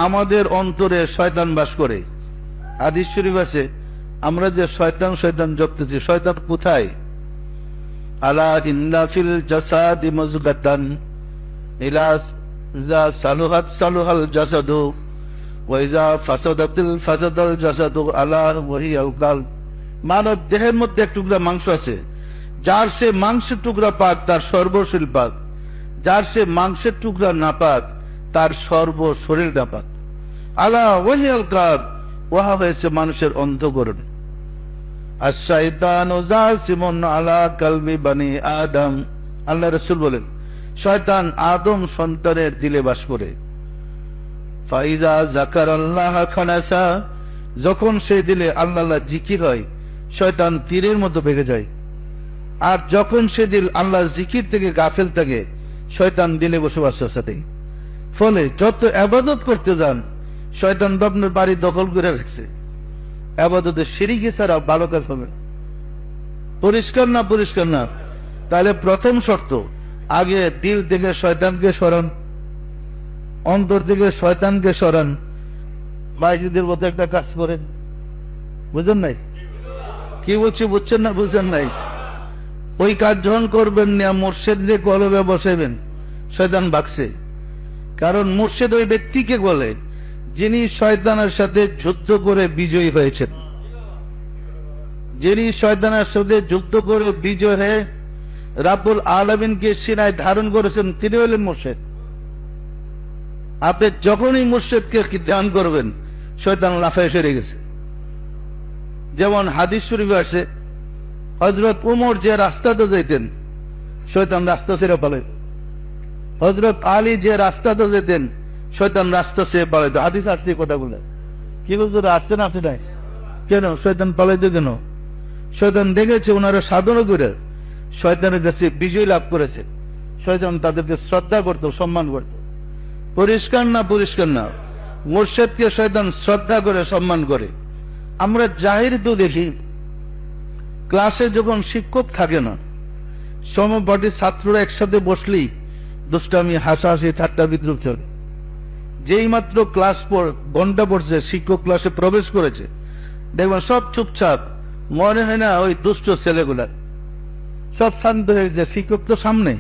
আমাদের অন্তরে শয়তান বাস করে। হাদিস শরীফ আছে, আমরা যে শয়তান শয়তান জপতেছি, শয়তান কোথায়? আলা ইন্না ফিল জাসাদি মুযগাতান ইলা ইযা সালুহাত সালুহাল জাসাদু ওয়া ইযা ফাসাদাতিল ফাসাদাল জাসাদু আলা ওয়া হিয়াল কালব। মানব দেহের মধ্যে এক টুকরা মাংস আছে, যার সে মাংসের টুকরা পাক তার সর্বশরীর পাক, যার সে মাংসের টুকরা না পাক তার সর্ব শরীর না পাক। আলা ওয়া হিয়াল কালব, ওহা হয়েছে মানুষের অন্তঃকরণ। আশ-শাইতানু জাসিমুন আলা কালবি বানি আদম, আল্লাহ রাসূল বলেন শয়তান আদম সন্তানের দিলে বাস করে। ফাইজা যাকারাল্লাহ খানাসা, যখন সে দিলে আল্লাহ জিকির হয় শয়তান তীরের মতো ভেগে যায়। আর যখন সে দিল আল্লাহ জিকির থেকে গাফেল থাকে শয়তান দিলে বসবাস সাথে। ফলে যত ইবাদত করতে যান শয়তান আপনার বাড়ি দখল করে রাখছে। ইবাদতে শিরকি ছাড়া ভালো কাজ হবে না। পরিষ্কার না? পরিষ্কার না? তাহলে প্রথম শর্ত, আগে দিল থেকে শয়তানকে সরান, অন্তর থেকে শয়তানকে সরান। বাইজিদের মতো একটা কাজ করেন, বুঝেন নাই? কি বলছি বুঝছেন না? বুঝছেন নাই? ওই কাজ যখন করবেন না, মুর্শিদকে কলবে বসাইবেন, শয়তান ভাগছে। কারণ মুর্শিদ ওই ব্যক্তিকে বলে যিনি শয়তানের সাথে যুদ্ধ করে বিজয়ী হয়েছেন। যিনি শয়তানের সাথে যুদ্ধ করে বিজয় হয়ে রাব্বুল আলামিনকে সিনায় ধারণ করেছেন, তিনি হলেন মুর্শিদ। আপনি যখনই মুর্শিদকে ধ্যান করবেন শয়তান লাফায় সেরে গেছে। যেমন হাদিস শরীফে আছে, হযরত উমর যে রাস্তাতে যেতেন শয়তান রাস্তা ছেড়ে পালাইত। হযরত আলী যে রাস্তাতে যেতেন শয়তান রাস্তা ছেড়ে পালাইত। হাদিস আসছে কথাগুলো। কি বলছো? আসছে না? আসে নাই? কেন শয়তান পালাইতো কেন? শয়তান দেখেছে ওনারা সাধনা করে শয়তানের কাছে বিজয় লাভ করেছে। শয়তান তাদেরকে শ্রদ্ধা করত, সম্মান করত। পরিষ্কার না? পরিষ্কার না? মুর্শিদকে শয়তান শ্রদ্ধা করে, সম্মান করে। আমরা জাহির তো দেখি, ক্লাসে যখন শিক্ষক থাকে না, সমপাঠী ছাত্ররা একসাথে বসলেই দুষ্টামি, হাসাহাসি, ঠাট্টা বিদ্রুপ চলে। যেই মাত্র ক্লাস ঘন্টা পড়ছে, শিক্ষক ক্লাসে প্রবেশ করেছে, দেখবেন সব চুপচাপ। মনে হয় না ওই দুষ্ট ছেলেগুলা সব শান্ত হয়েছে, শিক্ষক তো সামনে।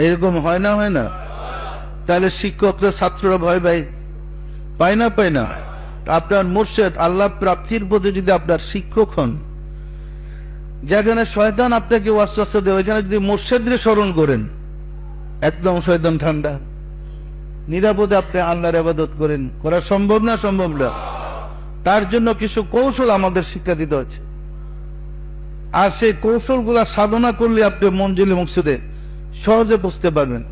এরকম হয় না? হয় না? তাহলে শিক্ষকরা ছাত্ররা ভয় পায় না? পায় না? আপনার মুর্শিদ আল্লাহ প্রাপ্তির প্রতি যদি আপনার শিক্ষক হন, যেখানে শয়তান আপনাকে ওয়াসওয়াসা দেয় ওইখানে যদি মুর্শিদরে স্মরণ করেন, একদম শয়তান ঠান্ডা, নিরাপদে আপনি আল্লাহর ইবাদত করেন। করা সম্ভব না? সম্ভব না? তার জন্য কিছু কৌশল আমাদের শিক্ষা দিতে হচ্ছে। আর সেই কৌশলগুলা সাধনা করলে আপনি মঞ্জিলে মুকসুদে সহজে বুঝতে পারবেন।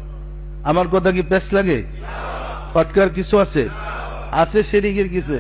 আমার কথা কি পেশ লাগে? ফটকার কিছু আছে? আছে শিরকের কিছু?